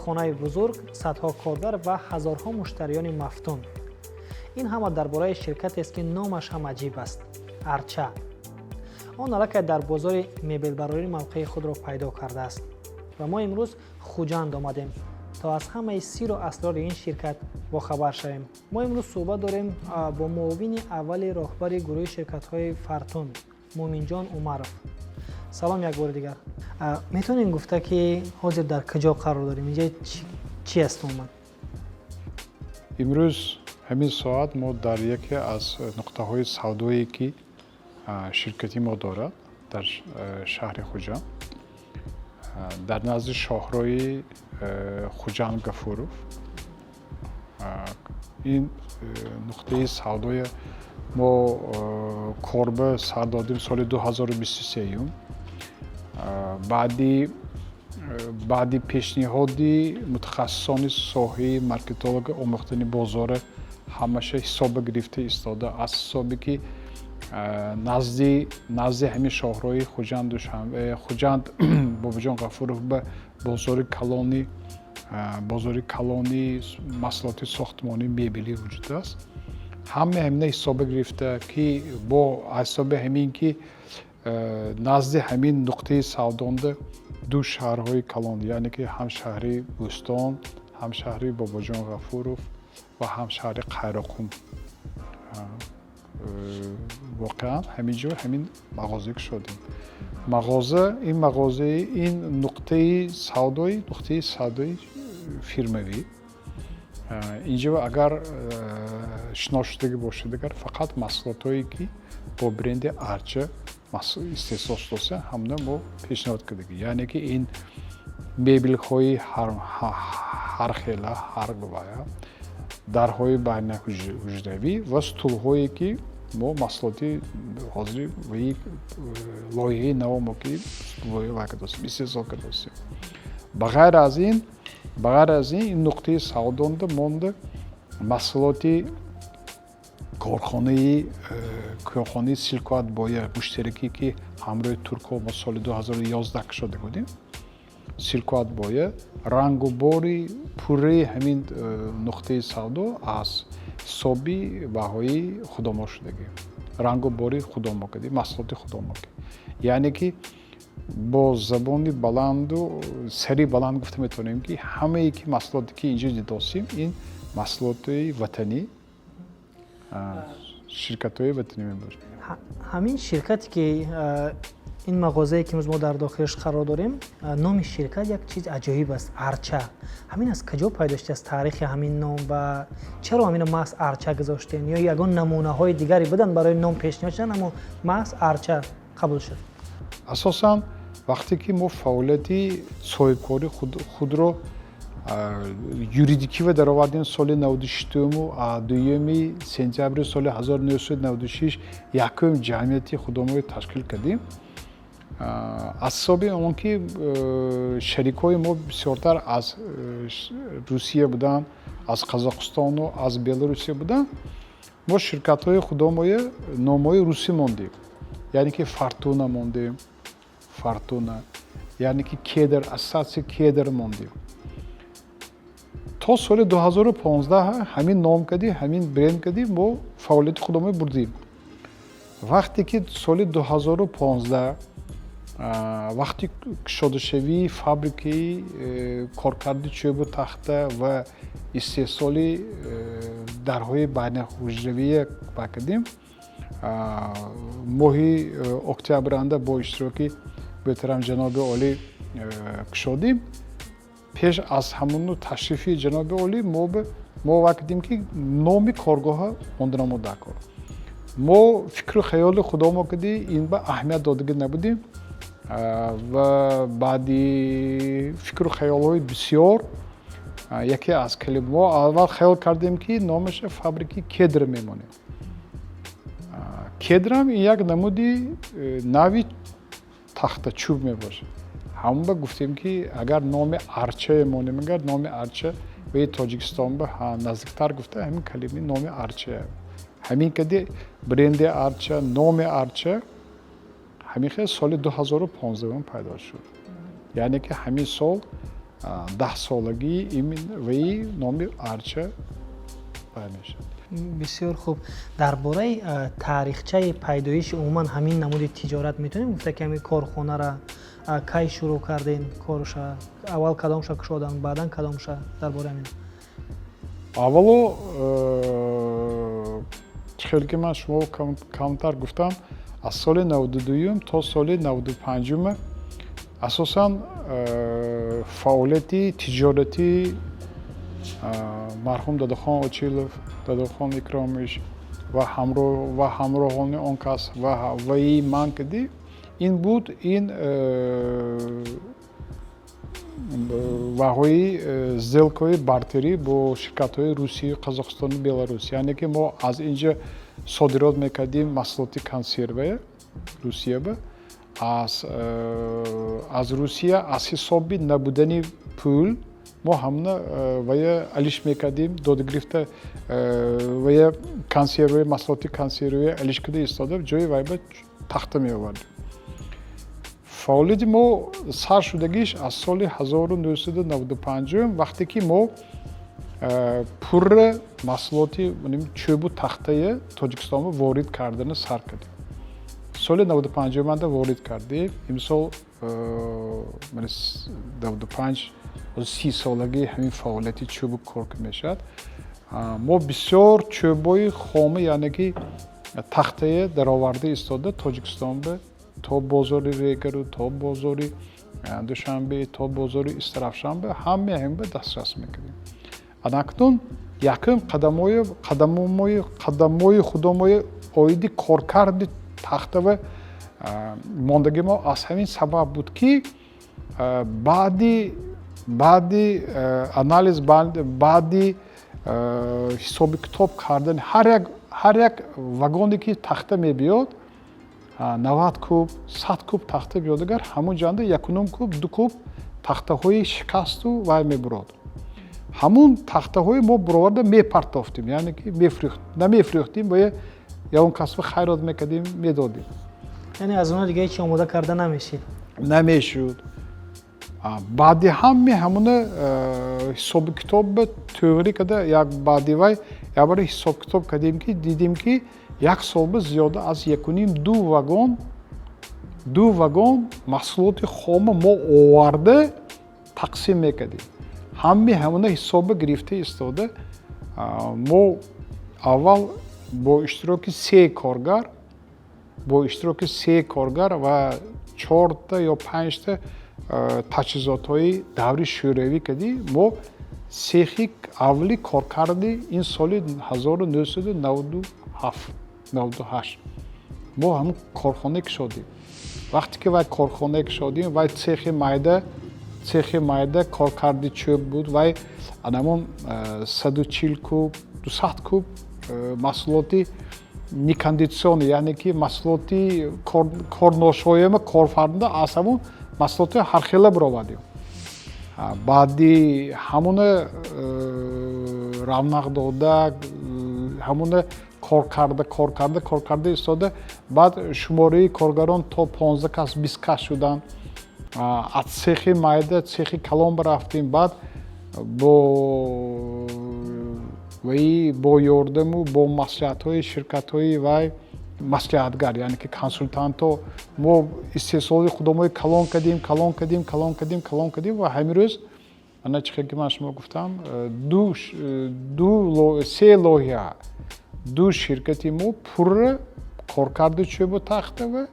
корхонаи бузург, садҳо коргар ва ҳазорҳо муштариёни мафтун. ин ҳама дар бораи ширкатест ки номаш ҳам аҷиб аст. Арча. он аллакай дар бозори мебелбарорӣ мавқеи худро пайдо кардааст ва мо имрӯз Хуҷанд омадем то аз ҳамаи сиру асрори ин ширкат бохабар шавем. Мо имрӯз суҳбат дорем бо муовини аввали роҳбари гурӯҳи ширкатҳои Фартун, Муъминҷон Умаров. салом як бори дигар. метавонем гуфта ки ҳозир дар куҷо қарор дорем? инҷа чӣ аст умуман? имрӯз ҳамин соат мо дар яке аз нуқтаҳои савдое ки ширкати мо дорад дар шаҳри Хуҷанд, дар назди шоҳрои Хуҷанд Гафуров. ин нуқтаи савдое мо корба сар додем соли 2023. баъди пешниҳоди мутахассисони соҳаи маркетологи омӯхтани бозора ҳамаша ҳисоба гирифта истода. аз ҳисобе ки назди ҳамин шоҳрои Хуҷанд Бобоҷон Ғафуров ба бозори калони маҳсулоти сохтмонӣ мебелӣ вуҷуд аст. ҳамина ҳисоба гирифта ки бо ҳисоби ҳамин ки назди ҳамин нуқтаи савдонда ду шаҳрҳои калон, яъне ки ҳам шаҳри Бӯстон, ҳам шаҳри Бобоҷон Ғафуров ва ҳам шаҳри Қайроқум воқеан ҳамин ҷо ҳамин мағоза кушодем. ин нуқтаи савдои фирмавӣ. инҷо агар шинос шудагӣ бошад, агар фақат маҳсулотое ки бо бренди Арча истеҳсол шудааст, ҳамна мо пешниҳод кардагӣ. яъне ки ин мебелҳои ҳархела, ҳаргвая, дарҳои байнаҳуҷравӣ ва стулҳое ки мо маҳсулоти ҳозири лоиҳаи наво мо ки истеҳсол кардастем. ба ғайр аз ин нуқтаи савдонда монда маҳсулоти корхонаи Силкоатбоя муштаракӣ ки ҳамроҳи туркҳо мо соли 2011 кушода будем. Силкоатбоя рангу бори пурраи ҳамин нуқтаи савдо аз ҳисоби баҳои худомошудагӣ, рангу бори худомокӣ, маҳсулоти худомокӣ. яъне ки бо забони баланду сари баланд гуфта метавонем ки ҳамае ки маҳсулоте ки инҷо дидостем ин маҳсулоти ватанӣ, ширкатҳои ватанӣ мебошад. ҳамин ширкате ки ин мағозае ки мо дар дохилаш қарор дорем, номи ширкат як чиз аҷоиб аст. Арча. ҳамин аз каҷо пайдо шудааст таърихи ҳамин ном ва чаро ҳамин маҳз Арча гузоштем? ё ягон намунаҳои дигаре будан барои ном пешниҳод шудан, аммо маҳз Арча қабул шуд? асосан вақте ки мо фаъолияти соҳибкори худро юридикива даровардем соли 96 сентябри соли 1996 якум ҷамъияти худомоӣ ташкил кардем. аз ҳисоби он ки шарикҳои мо бисёртар аз Русия буданд, аз Қазоқистону аз Белорусия буданд, мо ширкатҳои худомоя номҳои русӣ мондем. яъне ки Фортуна мондем, яъне ки Кедр, ассоатсия Кедр мондем. то соли 2015 ҳамин ном кади, ҳамин бренд кади мо фаъолияти худомоӣ бурдем. вақте ки соли 2015 вақти кушодашавии фабрикаи коркарди чӯбу тахта ва истеҳсоли дарҳои байнаҳуҷравия кардем, моҳи октябранда бо иштироки беҳтарам ҷаноби олӣ кушодем. пеш аз ҳамону ташрифи ҷаноби олӣ мо вакдем ки номи коргоҳа монданамо дар кор. мо фикру хаёли худомо кади ин ба аҳамият додагӣ набудем ва баъди фикру хаёлҳои бисёр яке аз мо аввал хаёл кардем ки номаша фабрики Кедр мемонем. Кедрам як намуди нави тахтачӯб мебошад. ҳамон гуфтем ки агар номи Арча монем, агар номи Арча ба Тоҷикистон ба наздиктар гуфта ҳамин калима номи Арча. ҳамин кади бренди Арча, номи Арча ҳамин хел соли 2015 пайдо шуд. яъне ки ҳамин сол 10 солаги ваи номи арча бай мешавад. бисёр хуб. дар бораи таърихчаи пайдоиши умуман ҳамин намуди тиҷорат метавонем гуфта ки ҳамин корхонара кай шурӯъ кардин корша? аввал кадомша кушодан, баъдан кадомша? дар бораи ҳамин аввало хеле ки ман шумо камтар гуфтам, аз соли 92 то соли 95 асосан фаъолияти тиҷорати марҳум Дадахон Очилов, Дадахон Икромович ва ҳамроҳони он кас ваи ман кади ин буд, ин ваҳои сделкаҳои бартерӣ бо ширкатҳои Русия, Қазоқистону Беларус. Яъне ки мо аз инҷа содирот мекардем маҳсулоти консерва Русияба, аз Русия аз ҳисоби набудани пул мо ҳамна вая алиш мекардем, дода гирифта вая консерва, маҳсулоти консерва алиш карда истода ҷои вайба тахта меовардем. фаъолияти мо сар шудагиш аз соли 1995 вақте ки мо пурра маҳсулоти чӯбу тахтаи Тоҷикистонро ворид кардани сар кардем. соли 95 манда ворид кардем. Имсол 95 30 солаги ҳамин фаъолияти чӯбу кор мешавад. мо бисёр чӯбҳои хома, яъне ки тахтаи дароварда истода Тоҷикистонба то бозори Регару, то бозори Душанбе, то бозори Истарафшанбе ҳамаҳамба дастрас мекардем. Анакнун якум қадамҳои худомои оиди коркарди тахтава мондаги мо аз ҳамин сабаб буд ки баъди анализ, баъди ҳисоби китоб кардани ҳар як вагоне ки тахта мебиёд 90 куб, 100 куб тахта биёд, агар ҳамон ҷанда 1 куб, 2 куб тахтаҳои шикасту вай мебурод. ҳамон тахтаҳои мо буроварда мепартофтем, яъне ки намефрӯхтем, боя ягон касба хайрот мекардем, медодем. яъне аз оно дига ҳеҷ омода карда намешид? Намешуд. баъди ҳамона ҳисоби китоба тӯғри када як баъди вай якбаре ҳисоб китоб кардем ки дидем ки як солба зиёда аз 1,5 ду вагон маҳсулоти хома мо оварда тақсим мекардем. ҳамона ҳисоба гирифта истода. мо аввал бо иштироки 3 коргар ва 4 ё 5 таҷҳизотҳои даври шӯравӣ кардем. мо сехи аввали коркарди ин соли 1997-98 мо ҳамон корхона кушодем. вақте ки вай корхона кушодем, вай цехи майда коркарди чӯб буд. Вай анамон 140 куб, 200 куб маҳсулоти некондитсиони, яъне ки маҳсулоти корношояма корфарда аз ҳамон маҳсулоти ҳархела бировардем. баъди ҳамона равнақ дода, ҳамона коркарда истода, баъд шумораи коргарон то 15 кас 20 кас шудан. аз цехи майда, цехи калон рафтем. баъд бо ёрдаму бо маслиҳатҳои ширкатҳои вай маслиҳатгар, яъне ки консултанто мо истеҳсоли худомои калон кардем ва ҳамин рӯз ана чӣ хел ки ман шумо гуфтам 3 лоиҳа 2 ширкати мо пурра коркарди чӯбу тахта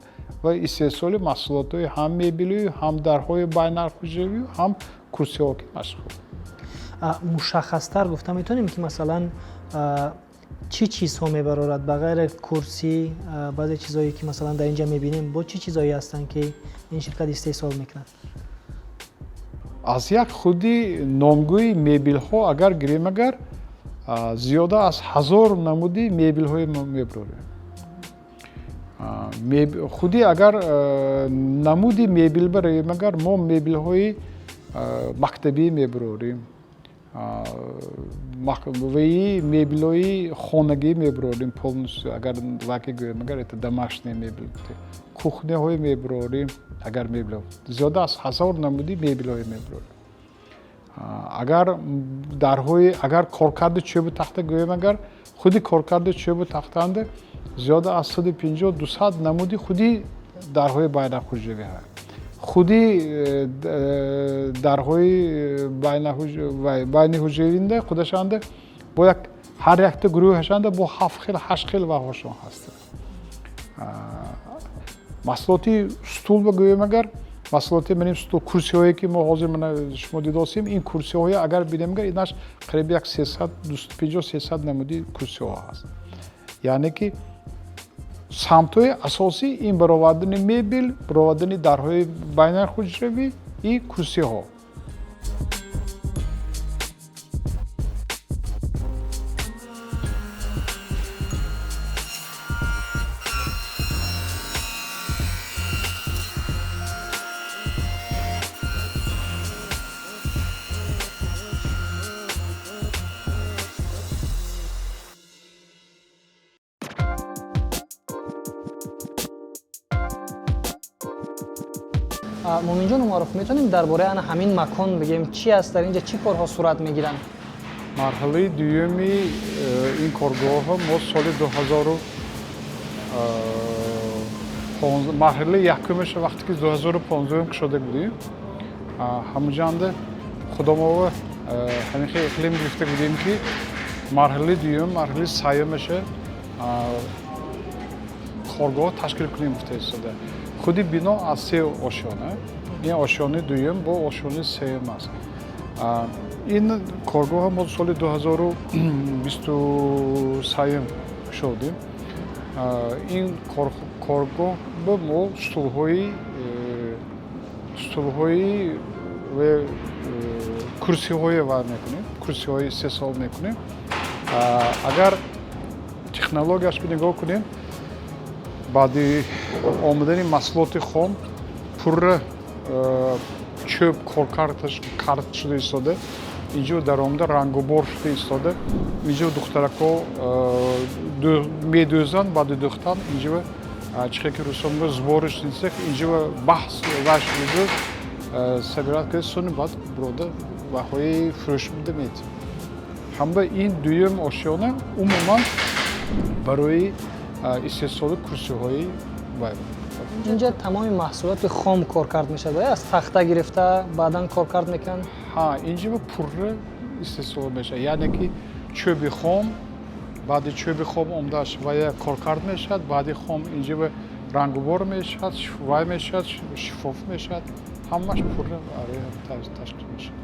ва истеҳсоли маҳсулотҳои ҳам мебелию, ҳам дарҳои байнарҳуҷавию, ҳам курсиҳо ки машғул. мушаххастар гуфта метавонем ки масалан чӣ чизҳо мебарорад ба ғайри курсӣ, баъзе чизҳое ки масалан дар инҷа мебинем, бо чӣ чизҳое ҳастанд ки ин ширкат истеҳсол мекунад? аз як худи номгӯи мебелҳо агар гирем, агар зиёда аз 1000 намуди мебелҳои мебарорем. худи агар намуди мебел бароем, агар мо мебелҳои мактабӣ мебарорем, ваи мебелҳои хонагӣ мебарорем, полностью агар ваке гӯем, агар это домашняя мебел, кухняҳои мебарорем, агар мебел зиёда аз 1000 намуди мебелҳои мебарорем. агар коркарди чӯбу тахта гӯем агар худи коркарди чӯбу тахтаанд зиёда аз 150-200 намуди худи дарҳои байнахуҷравӣ ҳаст. худи дарҳои байни ҳуҷравинда худашанда бо ҳар якта гурӯҳашанда бо 7 хел 8 хел ваҳошон ҳастанд. маҳсулоти стул гӯем агар маҳсулоти маним стул курсиҳое ки мо ҳозир шумо дидосем ин курсиҳое агар бинем агар инаш қариби як 250-300 намуди курсиҳо ҳаст. яъне ки самтҳои асосӣ ин баровардани мебел, баровардани дарҳои байнахуҷравӣ и курсиҳо. муъминҷон умаров, метавонем дар бораи ана ҳамин макон бигем чи аст, дар инҷа чӣ корҳо сурат мегиранд? марҳилаи дуюми ин коргоҳҳо мо соли 2015 марҳилаи якумаш вақте ки 2015 шуда будем ҳамунҷанда худомова ҳамин хел иқлим гирифта будем ки марҳилаи дуюм марҳилаи сеюмаша коргоҳ ташкил кунем гуфта истода. худи бино аз се ошёна, ин ошёни дуюм бо ошёни сеюм аст. ин коргоҳро мо соли 2023 шудем. ин коргоҳ мо стулҳои ва курсиҳое вар мекунем, курсиҳои истеҳсол мекунем. агар технологияш нигоҳ кунем, баъди омадани маҳсулоти хом пурра чӯб кард шуда истода, инҷо дар омада рангубор шуда истода, инҷо духтаракҳо медӯзанд, баъди дӯхтан инҷо чихе ки рӯсо мегӯянд збориш нисек, инҷо баҳс ваш виду сабират ки сони баъд бирода ваҳои фурӯш буда метим. ҳамба ин дуюм ошёна умуман барои истеҳсоли курсиҳои байрон. инҷа тамоми маҳсулоти хом коркард мешавад, аз тахта гирифта баъдан коркард мекунанд? ҳа, инҷа пурра истеҳсол мешавад, яъне ки чӯби хом, баъди чӯби хом омдаш вая коркард мешавад, баъди хом инҷа рангубор мешавад, вай мешавад, шифоф мешавад, ҳамаш пурра ташкил мешавад.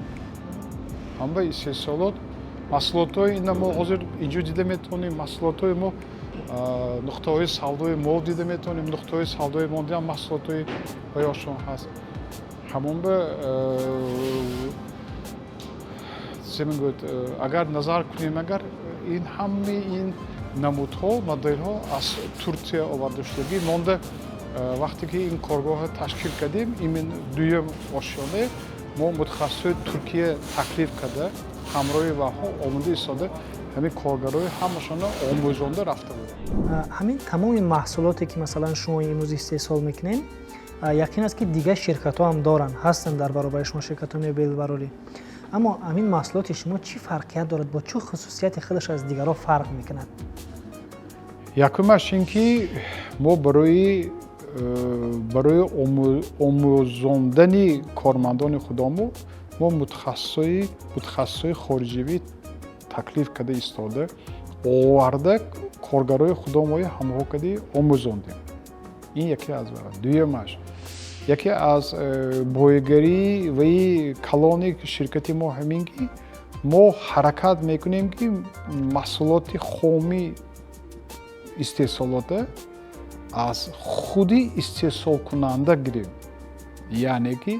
ҳамба истеҳсолот маҳсулотҳои ина мо ҳозир инҷо дида метавонем, маҳсулотҳои мо нуқтаҳои савдои мол дида метавонем, нуқтаҳои савдои мо дигар маҳсулотҳои ошон ҳаст. ҳамон ба агар назар кунем, агар ин ҳамаи ин намудҳо, моделҳо аз Туркия оварда шудагӣ монда. вақте ки ин коргоҳро ташкил кардем, ин дуюм ошёна мо мутахассисои Туркия таклиф карда ҳамроҳи ваҳо омода истода, ҳамин коргарои ҳамашона омӯзонда рафта будем. ҳамин тамоми маҳсулоте ки масалан шумо имрӯз истеҳсол мекунем, яқин аст ки дигар ширкатҳо ҳам доранд, ҳастанд дар баробари шумо ширкатҳои мебелбарорӣ. аммо ҳамин маҳсулоти шумо чӣ фарқият дорад, бо чӣ хусусияти худаш аз дигарҳо фарқ мекунад? якумаш ин ки мо барои омӯзондани кормандони худомо мо мутахассисои хориҷивӣ таклиф карда истода оварда коргарои худомои ҳамроҳ карда омӯзондем. ин яке аз дуюмаш, яке аз боигарӣ ва калони ширкати мо ҳамин ки мо ҳаракат мекунем ки маҳсулоти хоми истеҳсолота аз худи истеҳсолкунанда гирем. яъне ки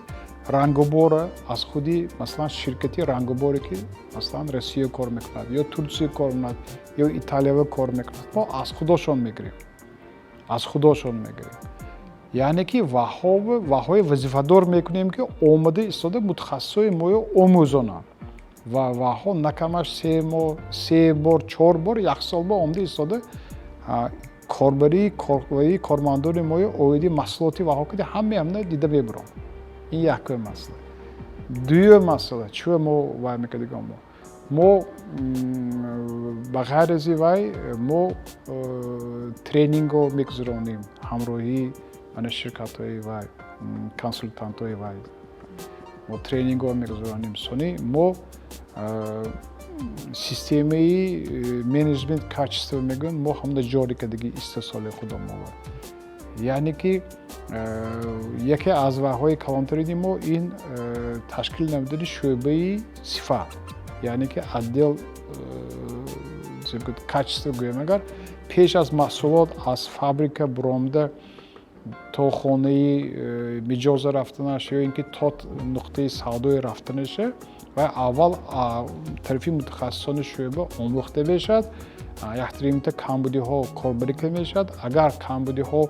рангубора аз худи масалан ширкати рангуборе ки масалан Россия кор мекунад, ё Турсия кор мекунад, ё Италия кор мекунад, мо аз худошон мегирем. яъне ки ваҳои вазифадор мекунем ки омада истода мутахассисои моё омӯзонанд ва ваҳо накамаш 3 бор 4 бор 1 сол ба омада истода корбарии кормандони моё оиди маҳсулоти ваҳо кида ҳамаи дида мебурам. ин якум масъала. дуюм масъала чӣ мо вай мекардем мо ба ғайр ази вай мо тренингҳо мегузаронем ҳамроҳӣ ана ширкатҳои вай консултантҳои вай мо тренингҳо мегузаронем сони мо системаи менеҷмент качества мегӯем мо ҳамда ҷорӣ кардаги истеҳсоли худо мовар яъне ки яке аз ваҳҳои калонтарини мо ин ташкил намудани шӯъбаи сифат яъне ки отдел качества гӯем агар пеш аз маҳсулот аз фабрика буромда то хонаи миҷоза рафтанаш ё ин ки то нуқтаи савдои рафтанаша ва аввал тарафи мутахассисони шӯъба омӯхта мешавад яхтаримта камбудиҳо корбарӣ карда мешавад агар камбудиҳо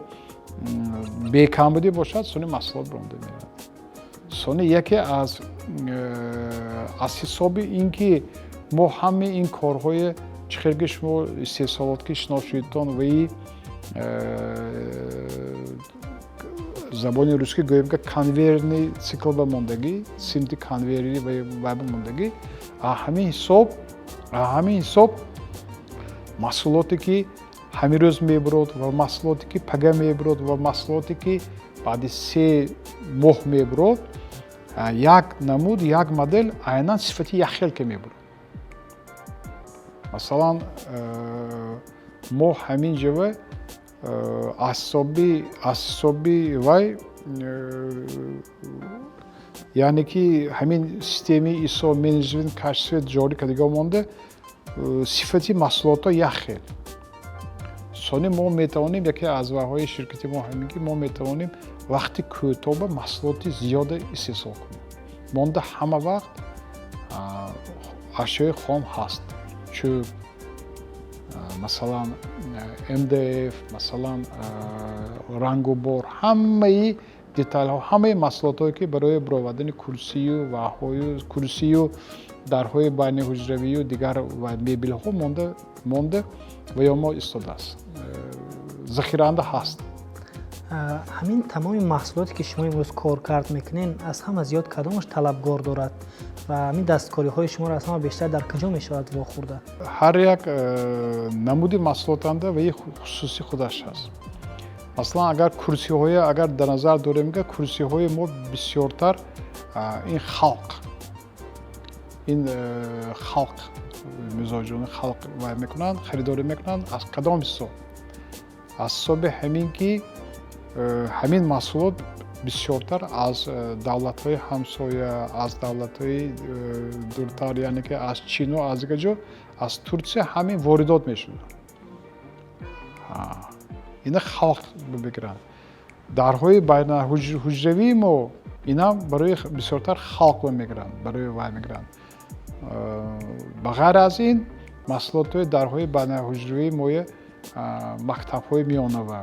бекамбудӣ бошад сони маҳсулот буромда меравад сони яке аз ҳисоби ин ки мо ҳамаи ин корҳои чӣ хел ки шумо истеҳсолот ки шинос шудитон ваи забони русски гӯем ки конвейерный цикл ба мондагӣ симти конвейери ба мондагӣ ҳамин ҳисоб маҳсулоте ки ҳамин рӯз мебурод ва маҳсулоте ки пага мебурод ва маҳсулоте ки баъди 3 моҳ мебурод як намуд як модел айнан сифати яхел ка мебурод масалан мо ҳамин ҷава аз ҳисоби вай яъне ки ҳамин системаи исо менеҷмент качества ҷорӣ кардагӣ монда сифати маҳсулотҳо яхел сони мо метавонем яке аз ваҳҳои ширкати мо ҳамин ки мо метавонем вақти кӯтоба маҳсулоти зиёда истеҳсол кунем монда ҳама вақт ашёи хом ҳаст чӯб масалан мдф масалан рангубор ҳамаи детайлҳо ҳамаи маҳсулотҳое ки барои баровардани курсию ваҳҳою курсию дарҳои байниҳуҷравию дигар мебелҳо монда ва ё мо истодааст захираанда ҳаст ҳамин тамоми маҳсулоте ки шумо имрӯз коркард мекунед аз ҳама зиёд кадомаш талабгор дорад ва ҳамин дасткориҳои шуморо аз ҳама бештар дар куҷо мешавад вохӯрда ҳар як намуди маҳсулотанда ва хусуси худаш ҳаст маслан агар курсиҳое агар дар назар дорем ки курсиҳои мо бисёртар ин халқ мизоҷони халқ вай мекунанд харидорӣ мекунанд аз кадом ҳисоб аз ҳисоби ҳамин ки ҳамин маҳсулот бисёртар аз давлатҳои ҳамсоя аз давлатҳои дуртар яъне ки аз чину аз дигар ҷо аз Турсия ҳамин воридот мешуданд ина халқ бигиранд дарҳои байнаҳуҷравии мо инам барои бисёртар халқ мегиранд барои вай мегиранд ба ғайр аз ин маҳсулотҳои дарҳои байнаҳуҷравии моя мактабҳои миёнава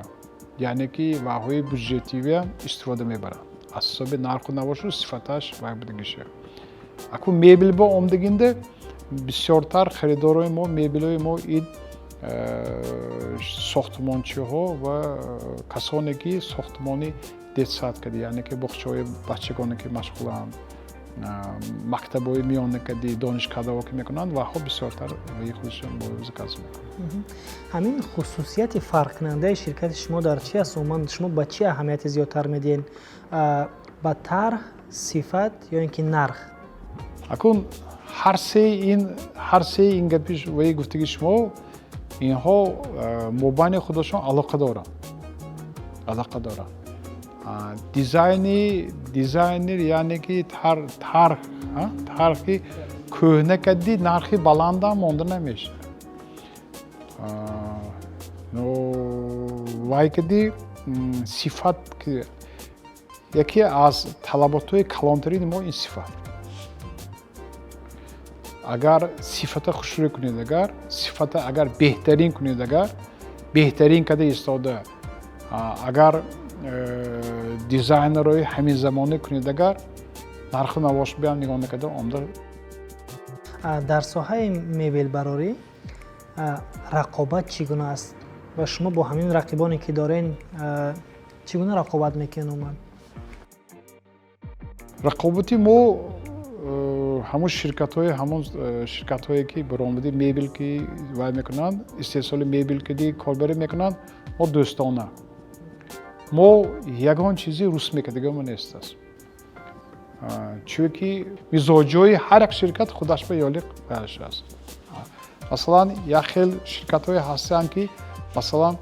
яъне ки ваҳҳои буҷетивиам истифода мебаранд аз ҳисоби нарху навошу сифаташ вай будагиша акун мебелбо омдагинда бисёртар харидорои мо мебелҳои мо ин сохтмончиҳо ва касоне ки сохтмони детсадкадӣ яъне ки боғчаҳои бачагоне ки машғуланд мактабҳои миёнакадӣ донишкадаҳо ки мекунанд ваҳҳо бисёртар худашон заказ мекунанд ҳамин хусусияти фарқкунандаи ширкати шумо дар чи аст умуман шумо ба чӣ аҳамияти зиёдтар медиҳед ба тарҳ сифат ё ин ки нарх акун ҳар се ин гапи ваи гуфтаги шумо инҳо мобайни худашон алоқа доранд дизайнер яъне ки тарҳи кӯҳна кадӣ нархи баландам монда намешавад вай кадӣ сифат яке аз талаботҳои калонтарини мо ин сифат агар сифата хушрӯй кунед агар сифата агар беҳтарин кунед агар беҳтарин када истода агар дизайнерои ҳамин замонӣ кунед агар нарху навош биям нигоҳ накарда омда дар соҳаи мебелбарорӣ рақобат чӣ гуна аст ва шумо бо ҳамин рақибоне ки дорен чӣ гуна рақобат мекунед умуман рақобати мо ҳамон ширкатҳое ки баромади мебел ки вай мекунанд истеҳсоли мебел ки корбарӣ мекунанд мо дӯстона мо ягон чизи русмекадигамо нест аст чунки мизоҷҳои ҳар як ширкат худаш ба ёлиқ аст масалан як хел ширкатҳое ҳастанд ки масалан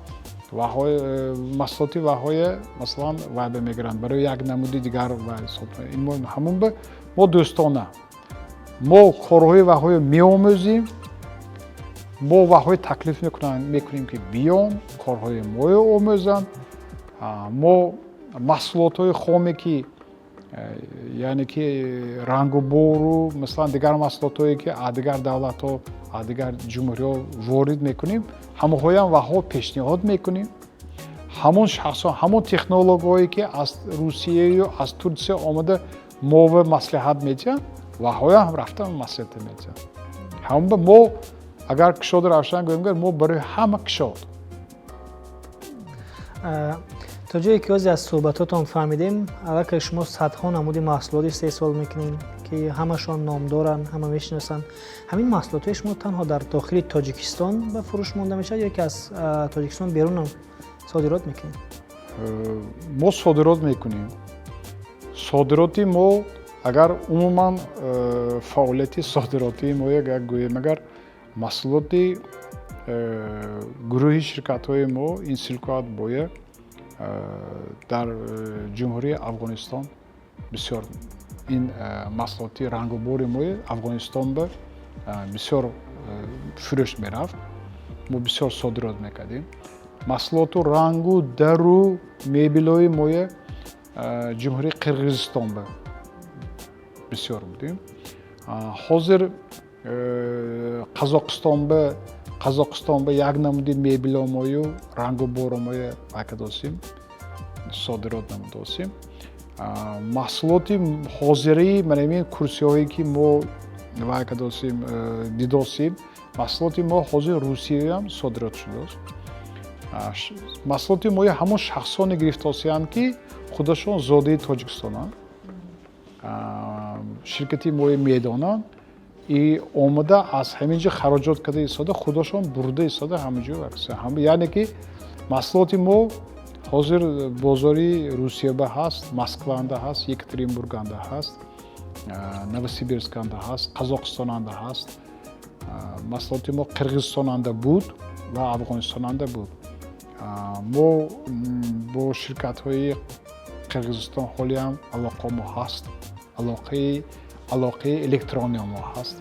маҳсулоти ваҳое масалан вайба мегиранд барои як намуди дигар ҳамон мо дӯстона мо корҳои ваҳое меомӯзем мо ваҳое таклиф мекунем ки биён корҳои моё омӯзанд мо маҳсулотҳои хоме ки яъне ки рангу бору масалан дигар маҳсулотҳое ки аз дигар давлатҳо аз дигар ҷумҳуриҳо ворид мекунем ҳамаҳоям ваҳо пешниҳод мекунем ҳамон шахсон ҳамон технологияое ки аз русияю аз турсия омада мова маслиҳат медиҳанд ваҳоям рафта маслиҳат медиҳанд ҳамон мо агар кишоди равшан гӯем мо барои ҳама кишод то ҷое ки ози аз суҳбатотон фаҳмидем аллакай шумо садҳо намуди маҳсулот истеҳсол мекунем ки ҳамашон номдоранд ҳама мешиносанд ҳамин маҳсулотҳои шумо танҳо дар дохили тоҷикистон ба фурӯш монда мешавад ё ки аз тоҷикистон берун содирот мекунем мо содирот мекунем содироти мо агар умуман фаъолияти содиротии мо агар гӯем агар маҳсулоти гурӯҳи ширкатҳои мо ин силкоат боя дар ҷумҳурии афғонистон бисёр ин маҳсулоти рангубори мои афғонистон ба бисёр фурӯш мерафт мо бисёр содирот мекардем маҳсулоту рангу дару мебелҳои моя ҷумҳурии қирғизистон ба бисёр будем ҳозир қазоқистон ба як намуди мебелҳо мою рангуборо моя акадосим содирот намудосим маҳсулоти ҳозирии манамин курсиҳое ки мо вайкадосим дидосим маҳсулоти мо ҳозир русияам содирот шудааст маҳсулоти мои ҳамон шахсоне гирифтосианд ки худашон зодаи тоҷикистонанд ширкати мои медонанд и омада аз ҳамин ҷо хароҷот карда истода худашон бурда истода ҳамин ҷо яъне ки маҳсулоти мо ҳозир бозори русияба ҳаст москваанда ҳаст екатеринбурганда ҳаст новосибирсканда ҳаст қазоқистонанда ҳаст маҳсулоти мо қирғизистонанда буд ва афғонистонанда буд мо бо ширкатҳои қирғизистон ҳолиам алоқамо ҳаст алоқаи электрониямо ҳаст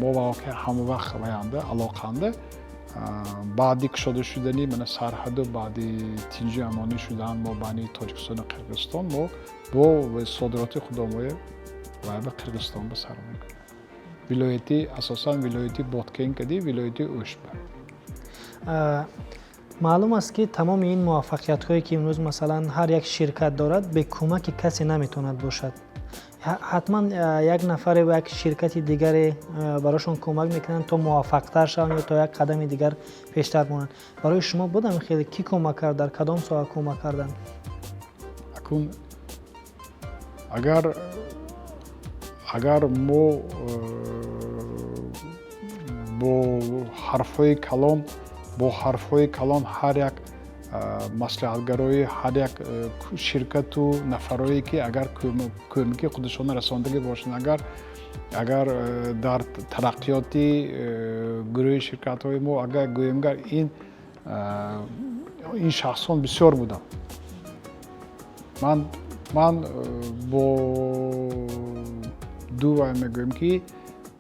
мо воқеан ҳама вақт ваянда алоқанда баъди кушода шудани мана сарҳаду баъди тинҷи амонӣ шудан мо байни тоҷикистону қирғизистон мо бо содироти худомоя вай ба қирғизистон ба сар мекунем вилояти асосан вилояти боткен кади вилояти ӯшба маълум аст ки тамоми ин муваффақиятҳое ки имрӯз масалан ҳар як ширкат дорад бе кӯмаки касе наметавонад бошад ҳатман як нафаре ва як ширкати дигаре барошон кӯмак мекунанд то муваффақтар шаванд ё то як қадами дигар пештар монанд барои шумо будам хеле кӣ кӯмак кард дар кадом соҳа кӯмак карданд акун агар мо бо ҳарфҳои калон ҳар як маслиҳатгарои ҳар як ширкату нафарое ки агар кӯмаки худашона расондагӣ бошанд агар дар тараққиёти гурӯҳи ширкатҳои мо агар гӯемгар ин шахсон бисёр буданд ман бо ду вай мегӯем ки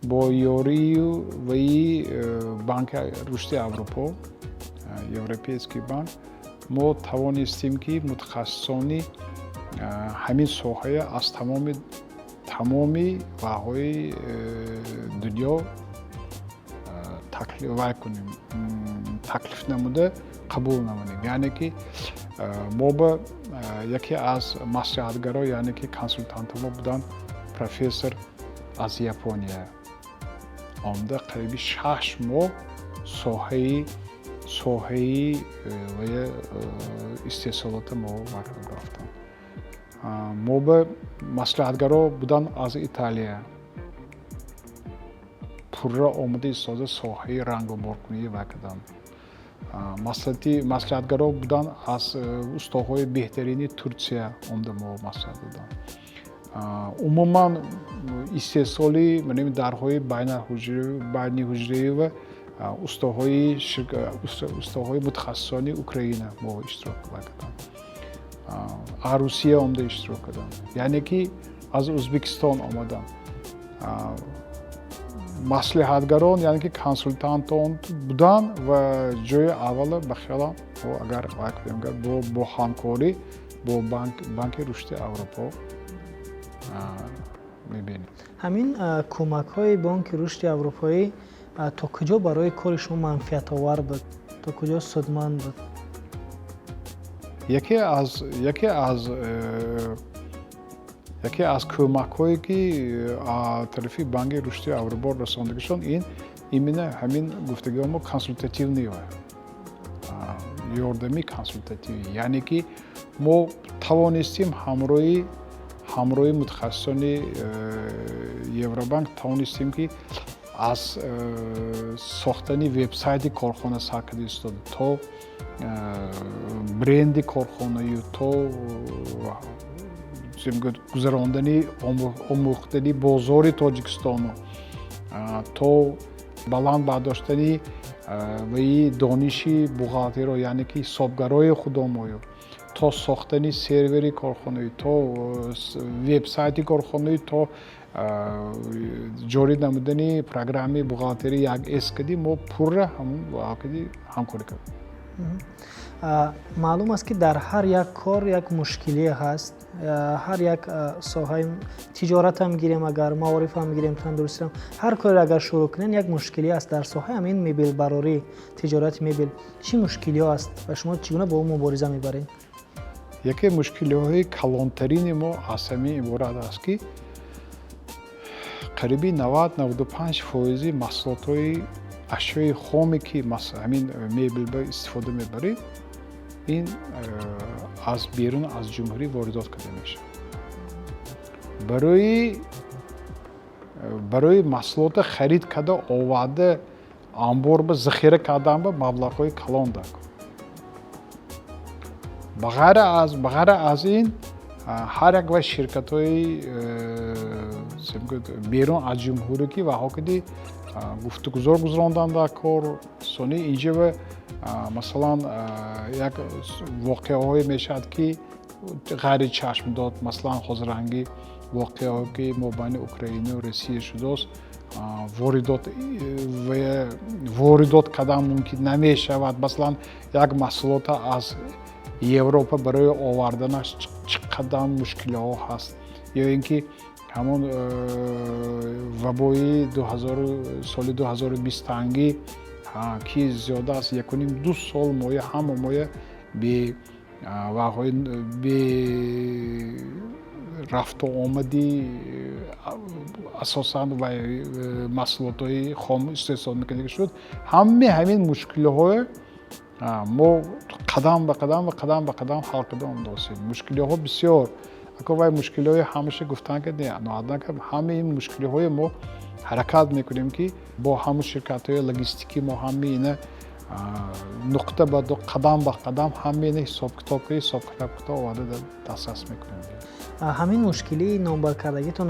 бо ёрию ваи банки рушди аврупо европейский банк мо тавонистем ки мутахассисони ҳамин соҳая аз тамоми ваҳои дунё вай кунем таклиф намуда қабул намонем яъне ки мо ба яке аз маслиҳатгаро яъне ки консултантамо буданд профессор аз япония омада қариби 6 моҳ соҳаи истеҳсолоти мо рафтанд мо ба маслиҳатгаро будан аз Италия пурра омада истода соҳаи рангоборкунӣ ва кадан маслиҳатгаро будан аз устоҳои беҳтарини Турсия омада мо маслиҳат будан. Умуман истеҳсоли дарҳои байниҳуҷраивӣ ва устоҳои мутахассисони Украина мо иштирок кардем. Русия омада иштирок кардем. Яъне ки аз Ӯзбекистон омадам. Маслиҳатгарон яъне ки консултантон будан ва ҷои аввала ба хиёлам агар бо ҳамкорӣ бо банки рушди Аврупо мебинем. ҳамин кӯмакҳои банки рушди аврупоӣ то куҷо барои кори шумо манфиатовар буд, то куҷо судманд буд? яке аз кӯмакҳое ки тарафи банки рушди Аврупо расонида шуд, ин именно ҳамин гуфтагиҳои мо консултативниё, ёрдами консултативӣ, яъне ки мо тавонистем ҳамроҳи мутахассисони Евробанк тавонистем ки аз сохтани вебсайти корхона саркарда истода то бренди корхонаю то гузарондани омӯхтани бозори Тоҷикистону то баланд бардоштани дониши бухгалтеро, яъне ки ҳисобгарои худомою, то сохтани сервери корхонаӣ, то вебсайти корхонаӣ, то ҷорӣ намудани программи бухгалтерии 1С кади мо пурра ҳамкорӣ кардем. маълум аст ки дар ҳар як кор як мушкилие ҳаст. ҳар як соҳаи тиҷоратам гирем, агар маорифам гирем, тандурустиам, ҳар коре агар шурӯъ кунем як мушкилие аст. дар соҳаи ҳамин мебелбарорӣ, тиҷорати мебел чӣ мушкилиҳо аст ва шумо чӣ гуна бо он мубориза мебаред? яке мушкилиҳои калонтарини мо аз ҳамин иборат аст ки қариби 90-95% маҳсулотҳои ашёи хоме ки ҳамин мебел истифода мебарем, ин аз берун аз ҷумҳурӣ воридот карда мешавад. барои маҳсулота харид карда оварда амбор ба захира кардан ба маблағҳои калон дар кор. ба ғайра аз ин ҳар як ва ширкатҳои берун аз ҷумҳурӣ ки ваҳо кади гуфтугузор гузарондан дар кор сони инҷа ва масалан як воқеаҳое мешавад ки ғайри чашмдод, масалан ҳозиранги воқеаҳое ки мобайни Украина ва Россия шудааст, воридот кардан мумкин намешавад. Масалан як маҳсулота аз Европа барои оварданаш чӣ қадар мушкилиҳо ҳаст, ё ин ки ҳамон вабои соли 2020 ки зиёда аз 1.5-2 сол ҳама моя бе рафту омади асосан маҳсулотҳои хом истеҳсол мекунем шуд. ҳамин мушкилиҳое мо қадам ба қадам ҳал карда омадем. Мушкилиҳо бисёр, вай мушкилиҳои ҳамаша гуфтан ки ҳама ин мушкилиҳои мо ҳаракат мекунем ки бо ҳамун ширкатҳои логистикӣ мо ҳама ина нуқта ба қадам ба қадам ҳама ина ҳисоб китоб оварда дастрас мекунем. ҳамин мушкилии номбаркардагитон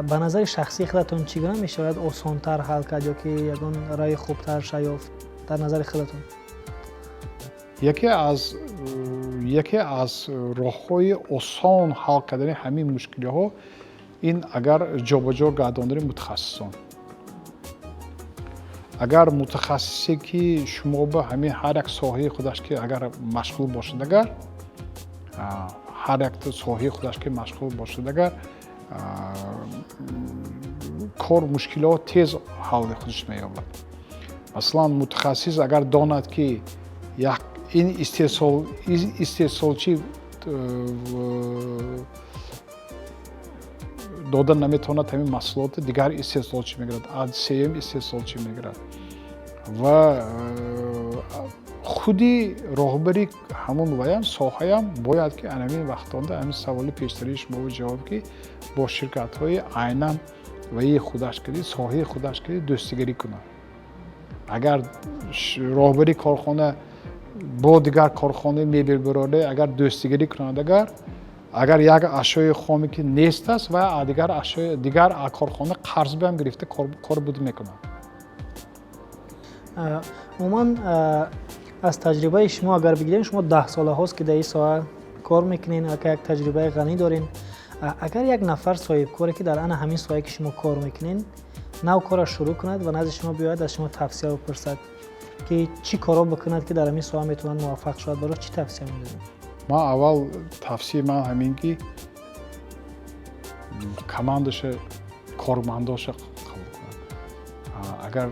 ба назари шахсии худатон чӣ гуна мешавад осонтар ҳал кард ё ки ягон раъи хубтар шаёфт дар назари худатон? яке аз роҳҳои осон ҳал кардани ҳамин мушкилиҳо ин агар ҷобаҷо гардондани мутахассисон. агар мутахассисе ки шумо ба ҳамин ҳар як соҳаи худаш ки агар машғул бошад, агар ҳар як соҳаи худаш ки машғул бошад, агар кор мушкилиҳо тез ҳалли худаш меёбад. Маслан мутахассис агар донад ки ин истеҳсолчӣ дода наметавонад ҳамин маҳсулота дигар истеҳсолчӣ мегирад, сеюм истеҳсолчӣ мегирад ва худи роҳбари ҳамон ваям соҳаям бояд ки анамин вақтонда ҳамин саволи пештарии шумо ҷавоб ки бо ширкатҳои айнан ваи худашгирӣ соҳаи худашгирӣ дӯстигарӣ кунад. Агар роҳбари корхона бо дигар корхонаи мебелбароре агар дӯстигарӣ кунад агар як ашёи хоме ки нест аст ва дигар корхона қарз биам гирифта кор буд мекунад. умуман аз таҷрибаи шумо агар бигирем шумо 10 солаҳост ки дар ин соҳа кор мекунед як таҷрибаи ғанӣ дорен. агар як нафар соҳибкоре ки дар ана ҳамин соҳае ки шумо кор мекунед нав кораш шурӯъ кунад ва назди шумо биёяд аз шумо тавсия бипурсад ки чӣ коро бикунад ки дар ҳамин соҳа метавонад муваффақ шавад, барои чӣ тавсия медодед? ман аввал тавсияи ман ҳамин ки командаша кормандоша қабул кунад. агар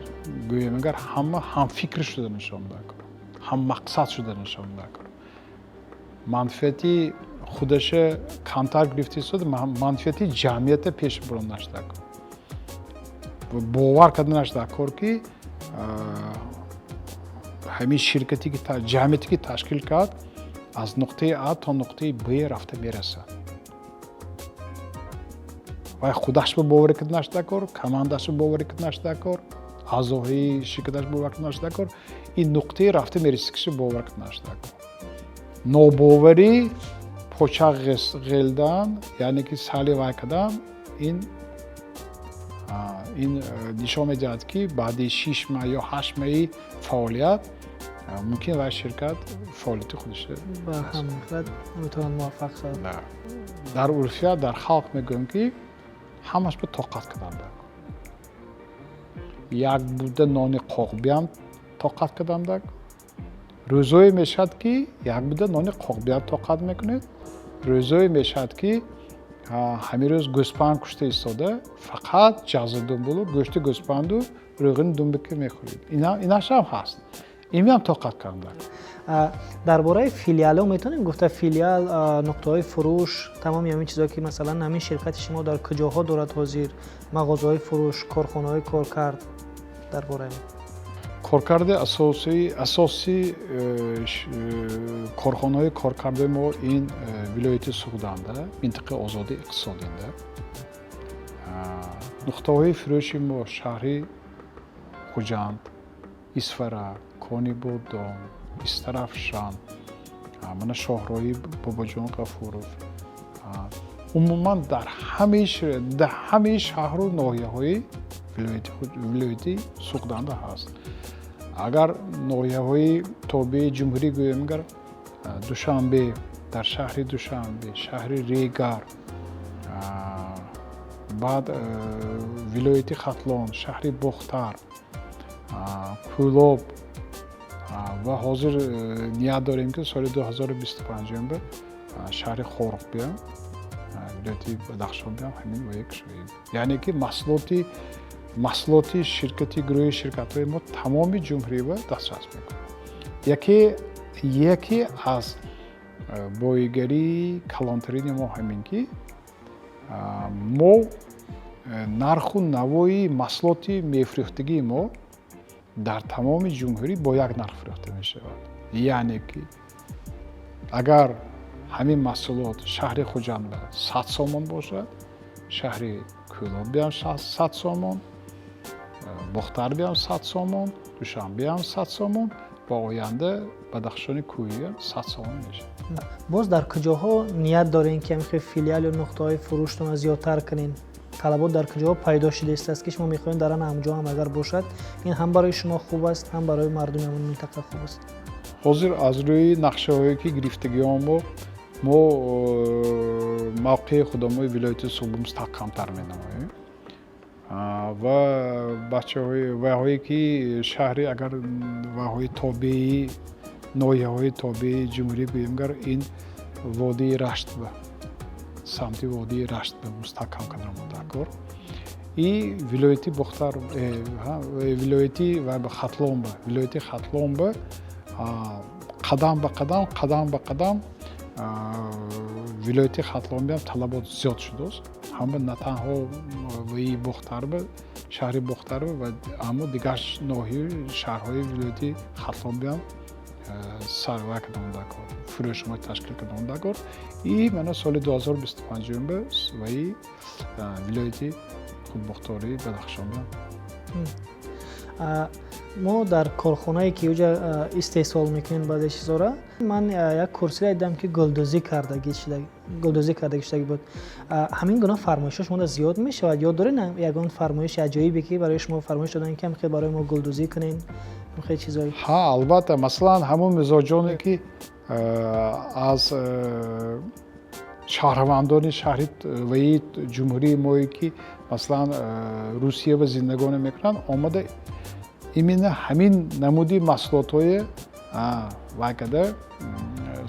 гӯем агар ҳама ҳамфикр шуда нишон дакор, ҳаммақсад шуда нишон дакор, манфиати худаша камтар гирифта истода манфиати ҷамъията пеш буронаш дакор. бовар карданаш дакор ки ҳамин ширкате ки ҷамъияте ки ташкил кард аз нуқтаи А то нуқтаи Б рафта мерасад. вай худаш ба боварӣ карданаш дакор, командаш ба боварӣ карданаш дакор, аъзоҳои ширкаташ бовар карданаш дакор, ин нуқтаи рафта мераси киши бовар карданаш дакор. нобоварӣ поча ғелдан яъне ки сали вай кардан ин нишон медиҳад ки баъди 6 маҳ ё 8 маҳи фаъолият мумкин вай ширкат фаъолияти худаш ба ҳамин наметавонад муваффақ шавад. дар урфият дар халқ мегӯем ки ҳамаш ба тоқат кардан дак. як буда нони қоқ биям тоқат кардан дак. рӯзое мешавад ки як буда нони қоқ биям тоқат мекунед. рӯзое мешавад ки ҳамин рӯз гӯспанд кушта истода фақат ҷаза думбулу гӯшти гӯспанду рӯғини думбика мехӯред. инаш ҳам ҳаст. инам тоқат кардан. дар бораи филиалҳо метавонем гуфта филиал нуқтаҳои фурӯш тамоми ҳамин чизҳое ки масалан ҳамин ширкати шумо дар куҷоҳо дорад ҳозир мағозаҳои фурӯш корхонаҳои коркард дар бораи коркарди асосии корхонаҳои коркардаи мо ин вилояти Суғданда минтақаи озодии иқтисодинда нуқтаҳои фурӯши мо шаҳри Хуҷанд, Исфара, Кони Бодом, Истарафшан, мана шоҳроҳи Бобоҷон Ғафуров, умуман дар ҳамаи шаҳру ноҳияҳои вилояти Суғданда ҳаст. агар ноҳияҳои тобеи ҷумҳурӣ гӯем агар Душанбе, дар шаҳри Душанбе, шаҳри Регар, баъд вилояти Хатлон, шаҳри Бохтар, Кӯлоб ва ҳозир ният дорем ки соли 2025 ба шаҳри Хорғ биям, вилояти Бадахшон биям ҳамин ва як шоид. яъне ки маҳсулоти ширкати гурӯҳи ширкатҳои мо тамоми ҷумҳурива дастрас мекунад. яке аз боигарии калонтарини мо ҳамин ки мо нарху навои маҳсулоти мефурӯхтагии мо дар тамоми ҷумҳурӣ бо як нарх фурӯхта мешавад. яъне ки агар ҳамин маҳсулот шаҳри Хуҷанда 100 сомон бошад, шаҳри Кӯлоб биям 100 сомон, Бохтар биям 100 сомон, Душанбе биям 100 сомон, ба оянда Бадахшони Кӯҳӣ биям 100 сомон мешавад. боз дар куҷоҳо ният дорен ки ҳамин филиал ё нуқтаҳои фурӯштона зиёдтар кунен? талабот дар куҷоҳо пайдо шудааст ки шумо мехоҳед дар ҳамҷо ҳам агар бошад ин ҳам барои шумо хуб аст, ҳам барои мардуми ҳамон минтақа хуб аст? ҳозир аз рӯи нақшаҳое ки гирифтагиҳо мо мавқеи худамои вилояти Суғд мустаҳкамтар менамоем ва ваҳое ки шаҳри агар ваҳои тобеи ноҳияҳои тобеи ҷумҳурӣ гӯем агар ин водии Рашт ба самти водии Рашт ба мустаҳкам кардан дакор и вилояти Бохтар вилояти Хатлон ба қадам ба қадам вилояти Хатлон биям талабот зиёд шудааст. ҳама на танҳо ваи Бохтарба шаҳри Бохтарба ва аммо дигар ноҳияи шаҳрҳои вилояти Хатлон биям сарва кардандагор фурӯшмо ташкил кардандагор и мана соли 2025 ба ваи вилояти худбухтории Бадахшон. мо дар корхонае ки уҷа истеҳсол мекунем баъзе чизора ман як курсиро дидам ки гулдӯзӣ кардагӣ шудаги буд. ҳамин гуна фармоишҳо шумода зиёд мешавад? ё доред ягон фармоиши аҷоибе ки барои шумо фармоиш доданд ки мехоҳед барои мо гулдӯзӣ кунен хеле чизҳои? ҳа албатта, масалан ҳамон мизоҷоне ки аз шаҳрвандони шаҳри ваи ҷумҳурии мое ки масалан Русия ва зиндагоне мекунанд омада именно ҳамин намуди маҳсулотҳое вайкада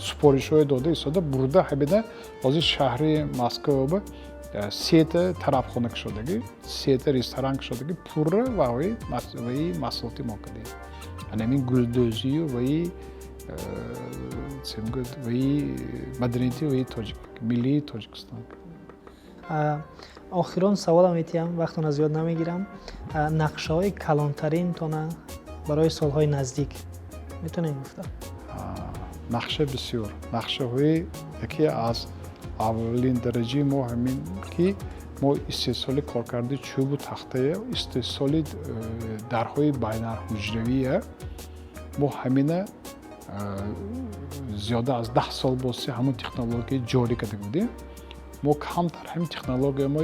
супоришҳое дода истода бурда ҳамина ҳозир шаҳри Москва ба сета тарабхона кушодагӣ, сета ресторан кушодагӣ пурра ваи маҳсулоти мо кардем. Ҳамин гулдӯзию ваи маданияти ваи миллии Тоҷикистон. охирон саволам метиҳам, вақтона зиёд намегирам. Нақшаҳои калонтаринтона барои солҳои наздик метонем гуфта? нақша бисёр. Нақшаҳои яке аз аввалин дараҷаи мо ҳамин ки мо истеҳсоли коркарди чӯбу тахтая, истеҳсоли дарҳои байналҳуҷравия мо ҳамина зиёда аз 10 сол боси ҳамон технология ҷорӣ карда будем. мо камтар ҳамин технологиямо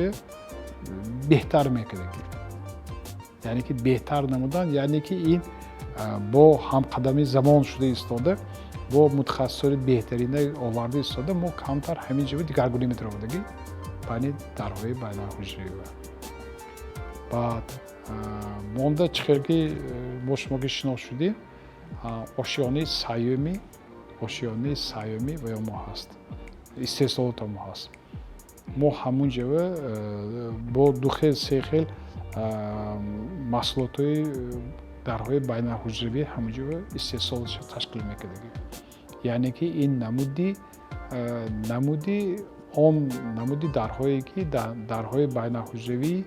беҳтар мекардагӣ. Яъне ки беҳтар намудан, яъне ки ин бо ҳамқадами замон шуда истода, бо мутахассисони беҳтарина оварда истода, мо камтар ҳамин ҷо дигаргунӣ метавонадагӣ байни дарҳои байналҳуҷравӣ. Баъд монда чӣ хел ки мо шумо ки шинос шудем, ошёни саёмӣ ва ё мо ҳаст. Истеҳсолото мо ҳаст. мо ҳамон ҷава бо ду хел се хел маҳсулотҳои дарҳои байналҳуҷравӣ ҳамон ҷава истеҳсолашо ташкил мекардагӣ. Яъне ки ин намуди дарҳое ки дарҳои байналҳуҷравии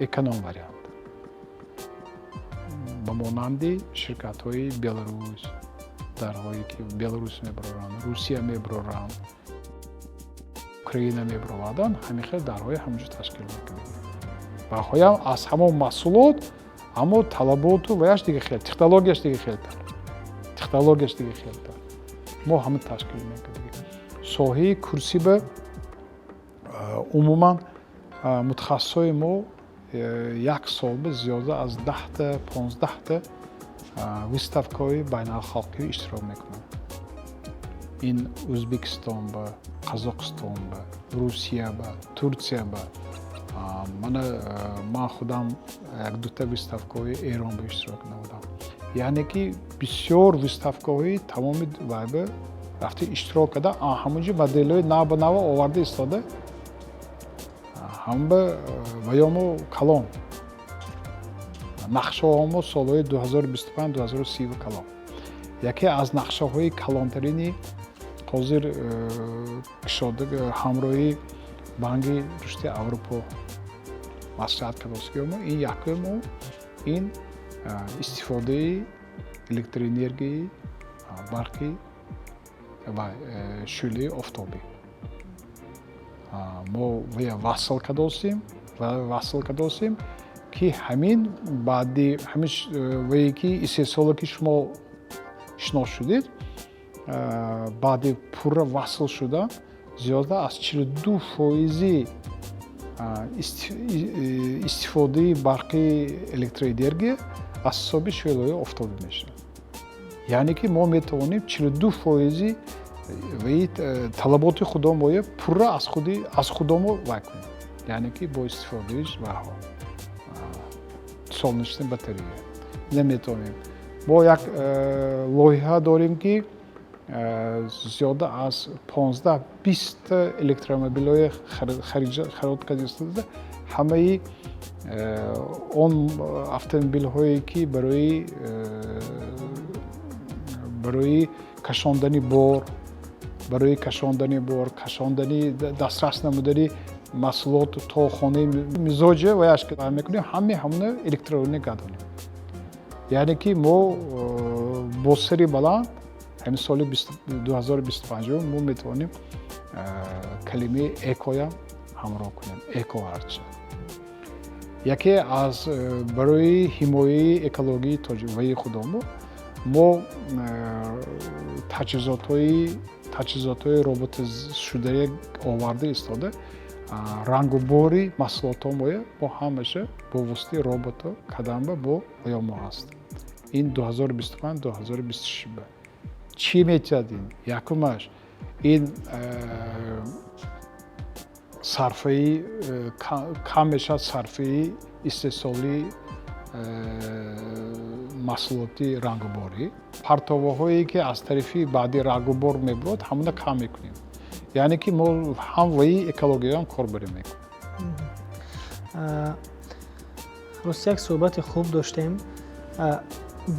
эконом вариант ба монанди ширкатҳои Беларус, дарҳое ки Беларус мебароранд, Русия мебароранд, Украина мебароварданд, ҳамин хел дарҳои ҳамонҷо ташкил мекардагӣ. Баҳоям аз ҳамон маҳсулот, аммо талаботу ваяш дига хел, технологияш дига хелтар. Мо ҳама ташкил мекардагӣ. Соҳаи курсиба умуман мутахассисои мо як солба зиёда аз 10-15 выставкаҳои байналхалқӣ иштирок мекунанд. ин Ӯзбекистон ба, Қазоқистон ба, Русия ба, Турсия ба. ман худам як-дута выставкаҳои Эрон ба иштирок намудам. Яъне ки бисёр выставкаҳои тамоми вайба рафти иштирок карда, ҳамонҷо моделҳои нав ба нав оварда истода, ҳам ба ваёмо калон. нақшаҳомо солҳои 2025-2030 калон. яке аз нақшаҳои калонтарини ҳозир кушода ҳамроҳи банки рушди Аврупо маслиҳат кардомо ин якумо ин истифодаи электроэнергияи барқи ва шӯълаи офтобӣ. мо вая васл кардостем ки ҳамин баъди ҳамин вае ки истеҳсоле ки шумо шинос шудед, баъди пурра васл шуда зиёда аз 42% истифодаи барқи электроэнергия аз ҳисоби шӯълаҳои офтобӣ мешавад. яъне ки мо метавонем 42% ваи талаботи худомоя пурра аз худомо вай кунем. яъне ки бо истифодаи ваҳо солнечной батарея наметавонем. мо як лоиҳа дорем ки зиёда аз 15-20 электромобилҳои харид карда истода, ҳамаи он автомобилҳое ки барои кашондани бор, кашондани дастрас намудани маҳсулот то хонаи мизоҷа ва яшка мекунем, ҳамона электроника дорем. яъне ки мо бо сари баланд ҳамин соли 2025 мо метавонем калимаи экоя ҳамроҳ кунем. Эко арча яке аз барои ҳимояи экологии тоҷикии худомо мо таҷҳизотҳои роботизшудаи оварда истода рангу бори маҳсулотҳои бо ҳамаша бо воситаи робото каданба бо оёмо аст. Ин 2025-2026 чӣ метиҳад? Якумаш ин сарфаи кам мешавад, сарфаи истеҳсолии маҳсулоти рангуборӣ. Партоваҳое ки аз тарафи баъди рангубор мебурад ҳамона кам мекунем. яъне ки мо ҳам ваи экологияам кор барем мекунем. рости як суҳбати хуб доштем.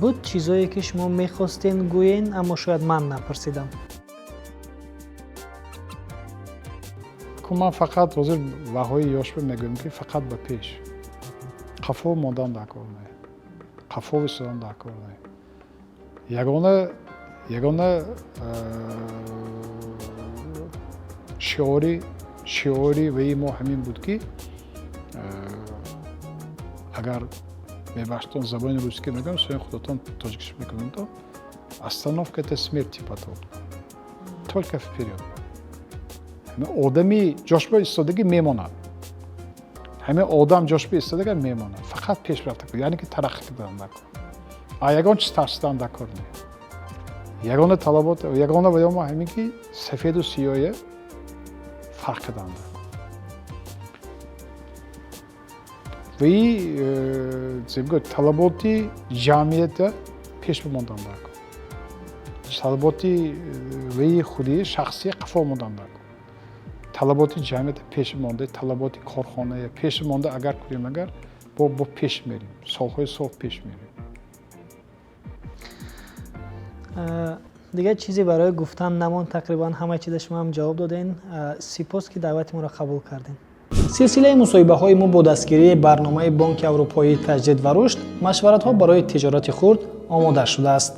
буд чизое ки шумо мехостен гӯен, аммо шояд ман напарсидам. ман фақат ҳозир ваҳои ёшба мегӯям ки фақат ба пеш қафо мондан дар кор не, қафо истодан дар кор не. ягона шиори ваи мо ҳамин буд ки агар мебахштон забони русский мегӯям, соин худотон тоҷикиш мекунем, то остановка это смерти потом. Только вперед. одами ҷошба истодагӣ мемонад. ҳамин одам ҷошба истодага мемонад. Фақат пеш рафта кунад, яъне ки тараққӣ кардан дар кор. Ягон чиз тарсидан дар кор не. Ягона талабот, ягона ваёма ҳамин ки сафеду сиёҳе фарқ кардан дар кор. ваи талаботи ҷамъията пеш бимондан дар кор. талаботи ваи худи шахсӣ қафо мондан дар кор. талаботи ҷамъията пеш монда, талаботи корхоная пеш монда агар кунем, агар бо пеш мерем, солҳои сол пеш мерем. дигар чизе барои гуфтан намонд, тақрибан ҳама чиза шумо ҳам ҷавоб доден. сипос ки даъвати моро қабул кардем. силсилаи мусоҳибаҳои мо бо дастгирии барномаи Бонки Аврупоии таҷдид ва рушд машваратҳо барои тиҷорати хурд омода шудааст.